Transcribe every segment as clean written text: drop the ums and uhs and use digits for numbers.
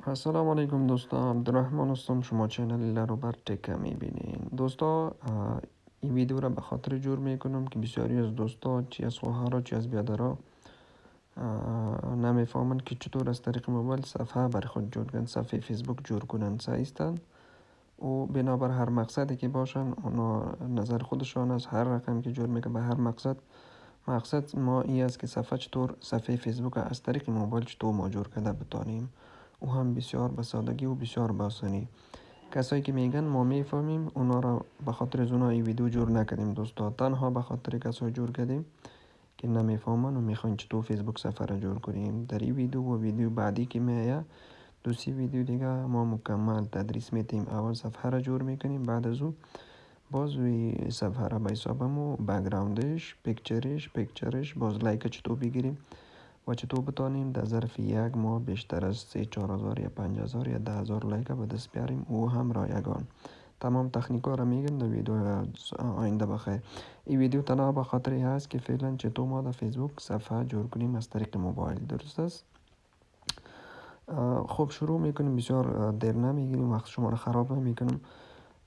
السلام علیکم دوستان، عبدالرحمن هستم. شما چینل رو بر تک میبینین. دوستا، این ویدیو را به خاطر جور میکنم که بسیاری از دوستا چی از خواهرها چی از بیادرها نمیفهمند که چطور از طریق موبایل صفحه بر خود جور کنند، صفحه فیسبوک جور کنند. سایستند و بنابر هر مقصدی که باشن اونا نظر خودشان از هر رقم که جور میکنه به هر مقصد ما این است که صفحه فیسبوک از طریق موبایل چطور ما جور کرده بتانیم، او هم بسیار به سادگی و بسیار به آسانی. کسایی که میگن ما میفهمیم، اونا را به خاطر از اونا این ویدیو جور نکردیم دوستا، تنها به خاطر کسایی جور کردیم که نمیفهمن و میخواین چطور فیسبوک صفحه را جور کنیم. در این ویدیو و ویدیو بعدی که میایه، دوستی ویدیو دیگه ما مکمل تدریس میتیم. اول صفحه را جور میکنیم، بعد از او باز وی صفحه را به حسابمو بکگراندش، پیکچرش باز لایک چطور بگیریم و چطور بتانیم در ظرف یک ماه بیشتر از 3-4 هزار یا 5 هزار یا 10 هزار لایک به دست بیاریم، او هم رایگان. تمام تکنیکا را میگم در ویدیو آینده. بخیر، این ویدیو تنها به خاطر این هست که فعلا چطور ما در فیسبوک صفحه جور کنیم از طریق موبایل. درست است؟ خب شروع میکنیم. بسیار دیر نمیگیریم، وقت شما را خراب نمیکنم.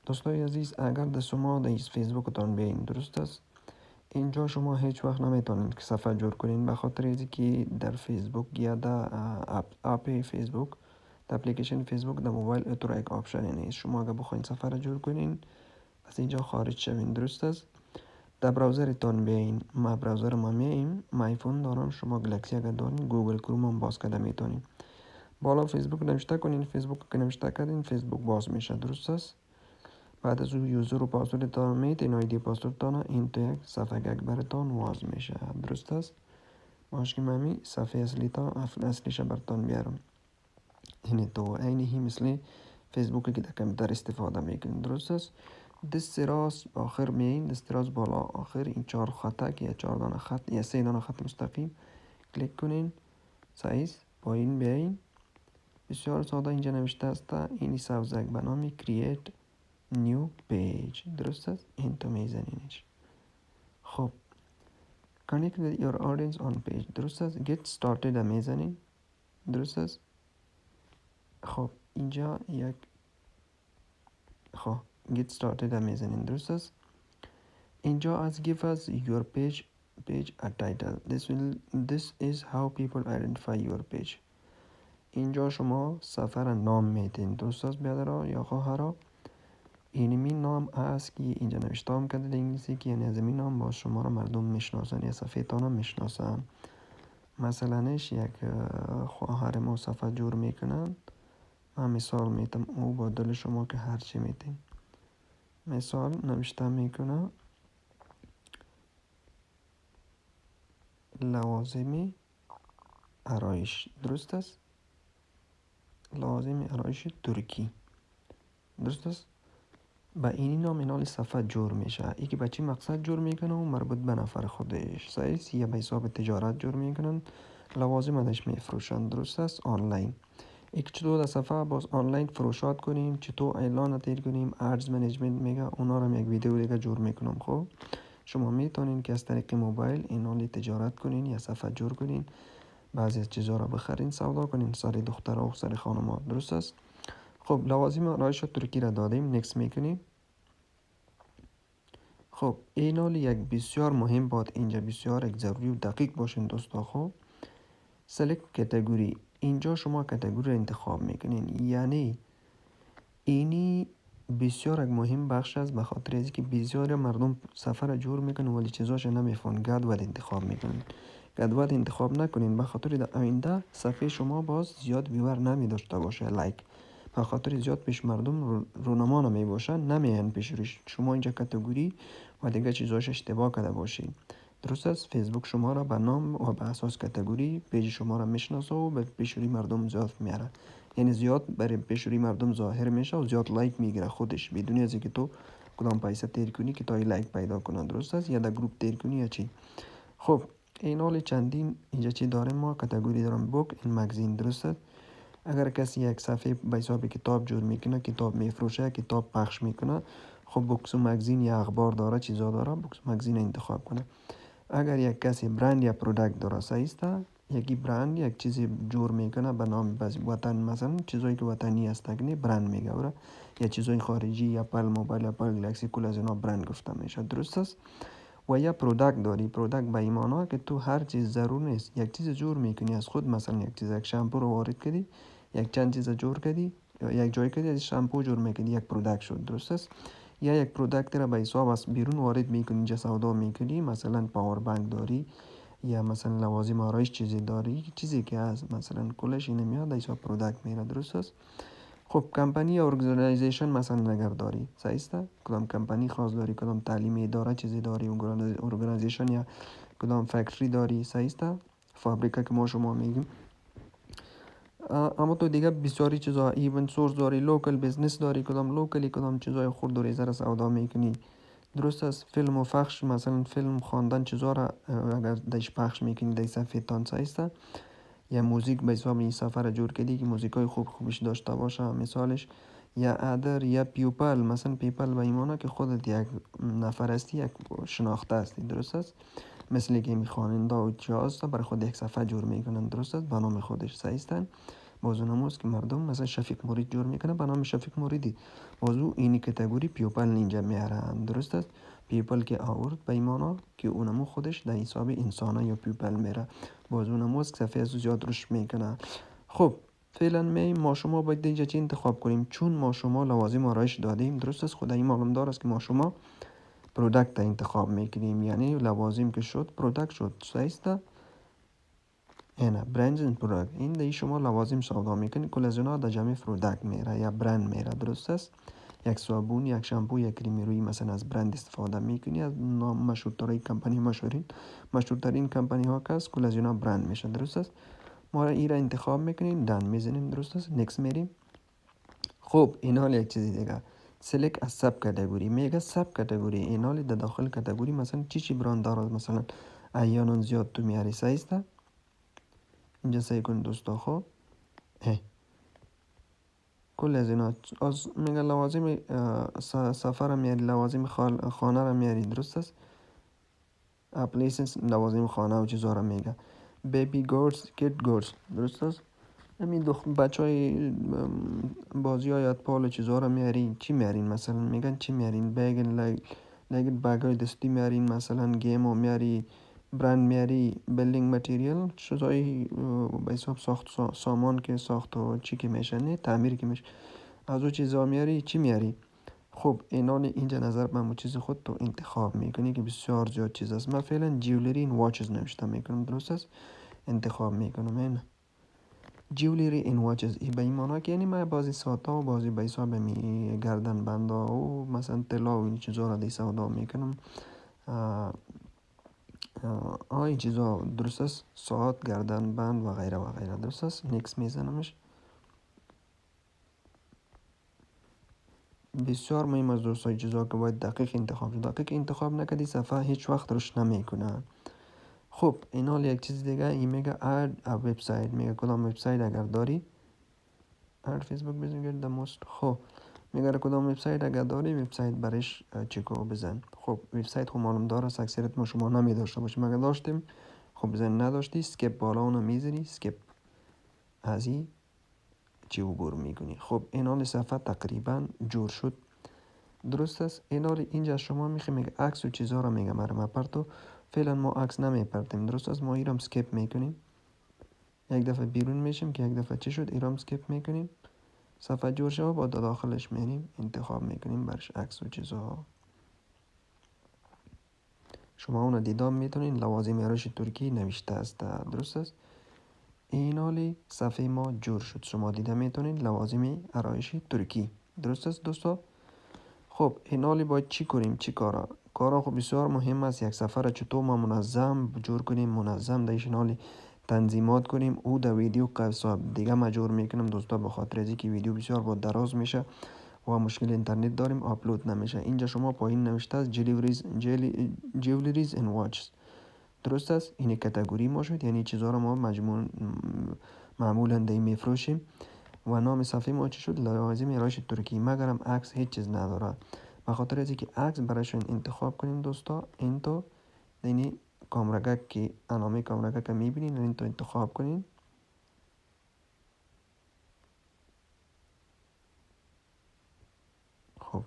دوستای عزیز، اگر در شما در فیسبوکتان بیاین، درست است، اینجا شما هیچ وقت نمیتونید که صفحه جور کنین، به خاطر اینکه که در فیسبوک یا در اپ فیسبوک، در اپلیکیشن فیسبوک در موبایل اترا یک آپشن نیست. شما اگر بخواین صفحه را جور کنین از اینجا خارج شوین. درست است؟ در براوزرتان بیاین. ما براوزر ما میایم، ما آیفون دارم، شما گلکسی اگر دارین گوگل کروم هم باز کرده میتونین. بالا فیسبوک نوشته کنین، فیسبوک که نوشته کردین فیسبوک باز میشه. درست است؟ بعد از او یوزر و پاسورد تان میتین، آیدی پاسورد تان این تو یک صفحه گگ برتان واز میشه. درست است؟ باش که ممی صفحه اصلیش برتان بیارم. اینه تو اینی مثل فیسبوک که در کمپیوتر استفاده میکنین. درست است؟ دست راست آخر میین، دست راست بالا آخر این 4 خطک یا 4 دانه خط یا 3 دانه خط مستقیم کلیک کنین. سایز پایین بیاین. بسیار ساده اینجا نوشته است اینی سبزک به نام create new page. درست است؟ این تو میزنینش. خب connect with your audience on page. درست است؟ get started میزنین. درست است؟ خب اینجا یک get started میزنین. درست است؟ اینجا از give us your page a title. This is how people identify your page. اینجا شما صفحه نام میتین. درست است بیادرها یا خواهرها؟ اینمی نام است که اینجا نوشتم کرده در انگلیسی که یعنی از این نام با شما را مردم میشناسن یا صفحه تان هم میشناسن. مثلنش یک خواهر ما صفحه جور میکنن، من مثال میتم او با دل شما که هرچی میتین. مثال نوشته میکنه لوازم آرایش. درست است؟ لوازم آرایش ترکی. درست است؟ با این نام اینال صفحه جور میشه. ای که به چی مقصد جور میکنه و مربوط به نفر خودش. سایز یا به حساب تجارت جور میکنن، لوازم ازش میفروشن. درست است؟ آنلاین. ای که چطور در صفحه باز آنلاین فروشات کنیم، چطور اعلان تیر کنیم، ادز منیجمنت میگه، اونا رو یک ویدیو دیگه جور میکنم. خب شما میتونین که از طریق موبایل اینال تجارت کنین یا صفحه جور کنین، بعضی از چیزا رو بخرین، سودا کنین، سر دخترها و سر خانم‌ها. درست است؟ خب لوازم آرایش ترکی را دادیم، نکس میکنیم. خب این حال یک بسیار مهم باد اینجا بسیار یک ضروری و دقیق باشین دوستا. خب سلکت کاتگوری، اینجا شما کاتگوری را انتخاب میکنین. یعنی اینی بسیار یک مهم بخش است، به خاطر از که بسیار مردم سفر را جور میکنن ولی چیزاش نمیفهمن. گدول انتخاب میکنن. گدول انتخاب نکنین، به خاطر در آینده صفحه شما باز زیاد ویور نمی داشته باشه، لایک، به خاطر زیاد پیش مردم رونما نمی باشن، نمیان پیش روش. شما اینجا کاتگوری و دیگه چیزاش اشتباه کرده باشین. درست است؟ فیسبوک شما را به نام و به اساس کاتگوری پیج شما را میشناسه و به پیش روی مردم زیاد میاره. یعنی زیاد برای پیش روی مردم ظاهر میشه و زیاد لایک میگیره خودش، بدون از اینکه تو کدام پیسه تیر کنی که تا لایک پیدا کنه. درست است؟ یا در گروپ تیر کنی یا چی. خب این حال چندین اینجا چی داریم؟ ما کاتگوری دارم بوک این مگزین. درست است؟ اگر کسی یک صفحه به حساب کتاب جور میکنه، کتاب میفروشه، کتاب پخش میکنه، خب بوکس و مگزین یا اخبار داره، چیزا داره، بوکس مگزین انتخاب کنه. اگر یک کسی برند یا پروداکت داره، سایسته یکی برند یک چیزی جور میکنه به نام وطن، مثلا چیزایی که وطنی است کنی برند میگه برا، یا چیزای خارجی، اپل موبایل، اپل گلکسی، کل از اینا برند گفته میشه. درست است. و یا پروداکت داری. پروداکت به این معنی که تو هر چیز ضرور نیست یک چیز جور میکنی از خود، مثلا یک چیز، یک شامپو رو وارد کردی، یک چند چیز جور کردی، یک جای کردی از شامپو جور میکنی، یک پروداکت شد. درست است. یا یک پروداکت را به حساب از بیرون وارد میکنی، اینجا سودا میکنی، مثلا پاور بانک داری یا مثلا لوازم آرایش چیزی داری، چیزی که از مثلا کلش اینه میاد حساب پروداکت میره. درست است. خب کمپانی یا ارگانیزیشن مثلا اگر داری، صحیح است، کدام کمپانی خاص داری، کدام تعلیمی اداره چیزی داری، ارگانیزیشن یا کدام فکتری داری، صحیح است، فابریکه که ما شما میگیم. اما تو دیگه بسیاری چیزا، ایونت سورس داری، لوکل بیزنس داری، کدام لوکلی کدام چیزای خورد و ریزه را سودا میکنی. درست است. فیلم و پخش، مثلا فیلم خواندن چیزا را اگر دش پخش میکنی در صفحه تان، صحیح است. یا موزیک به حساب این سفر جور کردی که موزیکای خوبش داشته باشه مثالش. یا ادر یا پیپل، مثلا پیپل به ایمانه که خودت یک نفر هستی، یک شناخته هستی. درست است. مثل که میخواننده و جاز برای خود یک صفحه جور میکنن. درست است، به نام خودش. صحیح است. بازو نموز که مردم مثلا شفیق مرید جور میکنه به نام شفیق مریدی، بازو اینی کتگوری پیپل اینجا میارن. درست است. پیپل که آورد به ایمانا که اونمو خودش در حساب انسانه یا پیپل میره، بازو نموز که صفحه از زیاد روش میکنه. خب فعلا ما شما باید اینجا چی انتخاب کنیم، چون ما شما لوازم آرایش دادیم. درست است. خدایی معلوم دار است که ما شما پروداکت انتخاب میکنیم، یعنی لوازم که شد پروداکت شد. صحیح است. اینا برند این پروداکت، این دی شما لوازم سودا میکنی، کل از اینا در جمع پروداکت میره یا برند میره. درست است. یک صابون، یک شامپو، یک کریم روی مثلا از برند استفاده میکنی، از نام مشهورترین کمپانی مشهورترین کمپانی ها که است، کل از اینا برند میشه. درست است. ما را این را انتخاب میکنیم، دن میزنیم. درست است. نکس میریم. خب این حال یک چیزی دیگه، سلک از سب کاتگوری میگه. سب کاتگوری این حال در داخل کاتگوری مثلا چی برند دارد، مثلا ایانون زیاد تو میاری. صحیح است. اینجا سعی کن دوستا. خب کل از اینا از میگه لوازم سفر میاری، لوازم خانه را میاری. درست است. اپلیسنس لوازم خانه و چیزا را میگه. بیبی گورز، کید گورز. درست است. همین بچه های بازی های اطفال و چیزا را میارین. چی میارین مثلا میگن چی میارین، بیگن لگن بگ های دستی میارین، مثلا گیم ها میاری، برند میاری، بیلدینگ متریال چیزای به حساب ساخت سامان که ساخت و چی که میشه، نه تعمیر که میشه، از او چیزا میاری. چی میاری؟ خب اینان اینجا نظر به مو چیز خود تو انتخاب میکنی که بسیار زیاد چیز است. من فعلا جیولری این واچز نوشته میکنم. درست است. انتخاب میکنم این جیولری این واچز، ای به این معنی که یعنی من بعضی ساعتا و بعضی به حساب می گردن بندا و مثلا طلا و این چیزا را دی سودا میکنم. این چیزا. درست است. ساعت، گردن بند و غیره و غیره. درست است. نیکس میزنمش. بسیار مهم از دوستای چیزا که باید دقیق انتخاب شد. دقیق انتخاب نکردی صفحه هیچ وقت روش نمیکنه. خب این حال یک چیز دیگه، این میگه اد ا وبسایت، میگه کدام وبسایت اگر داری، اد فیسبوک بزن موست. خب میگه کدام وبسایت اگر داری، وبسایت برش چیکو بزن. خب وبسایت خب معلوم داره اکثریت ما شما نمی داشته باشیم، اگر داشتیم خب بزن، نداشتی اسکیپ بالا اونو میزنی، اسکیپ از این چی عبور میکنی. خب این حال صفحه تقریبا جور شد. درست است. این حال اینجا شما میگه عکس و چیزا رو میگه مرا پرتو، فعلا ما عکس نمیپرتیم. درست است. ما ایرام اسکیپ میکنیم، یک دفعه بیرون میشیم که یک دفعه چی شد، ایرام اسکیپ میکنیم، صفحه جور شد، با داخلش میریم انتخاب میکنیم برش عکس و چیزا. شما اونو دیدام میتونین، لوازم آرایش ترکی نوشته است. درست است. این حالی صفحه ما جور شد، شما دیده میتونین لوازم آرایش ترکی. درست است دوستا. خب این حالی باید چی کنیم، چی کارا خب بسیار مهم است. یک سفر چطور ما منظم جور کنیم، منظم در این حالی تنظیمات کنیم. او در ویدیو قصاب دیگه مجبور میکنم دوستا، به خاطر از اینکه ویدیو بسیار با دراز میشه و مشکل اینترنت داریم آپلود نمیشه. اینجا شما پایین نوشته است جیولریز ان واچز. درست است. این کاتگوری ما شد، یعنی چیزا رو ما معمولا دی میفروشیم. و نام صفحه ما چی شد، لوازم آرایش ترکی، مگرم عکس هیچ چیز نداره. به خاطر از اینکه عکس برایشون انتخاب کنیم دوستا، این تو یعنی کامرگک که انامه کامرگک میبینین این تو انتخاب کنین. خب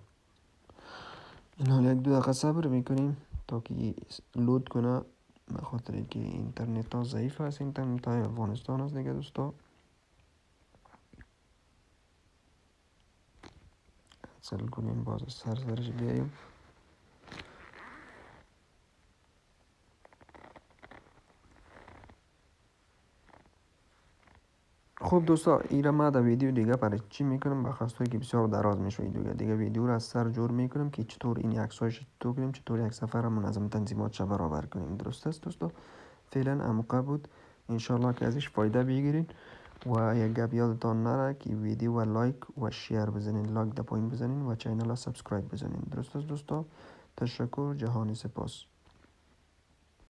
این حال 1-2 دقیقه صبر میکنیم تا که لود کنه، به خاطر که اینترنت ها ضعیف هست. اینترنت های افغانستان هست دیگه دوستا. سل کنیم باز سرش بیاییم. خب دوستا ایره ما در ویدیو دیگه برای چی میکنم؟ بخواستایی که بسیار دراز میشه دیگه ویدیو رو از سر جور میکنم که چطور این عکسایش چطور کنیم، چطور یک سفر رو منظم تنظیمات شو برابر کنیم. درست است دوستا؟ فعلا عمقه بود، انشالله که ازش فایده بگیرید و یک گپ یادتان نره که ویدیو و لایک و شیر بزنین، لایک در پایین بزنین و چینل رو سبسکرایب بزنین. درست است دوستا؟ تشکر، جهانی سپاس.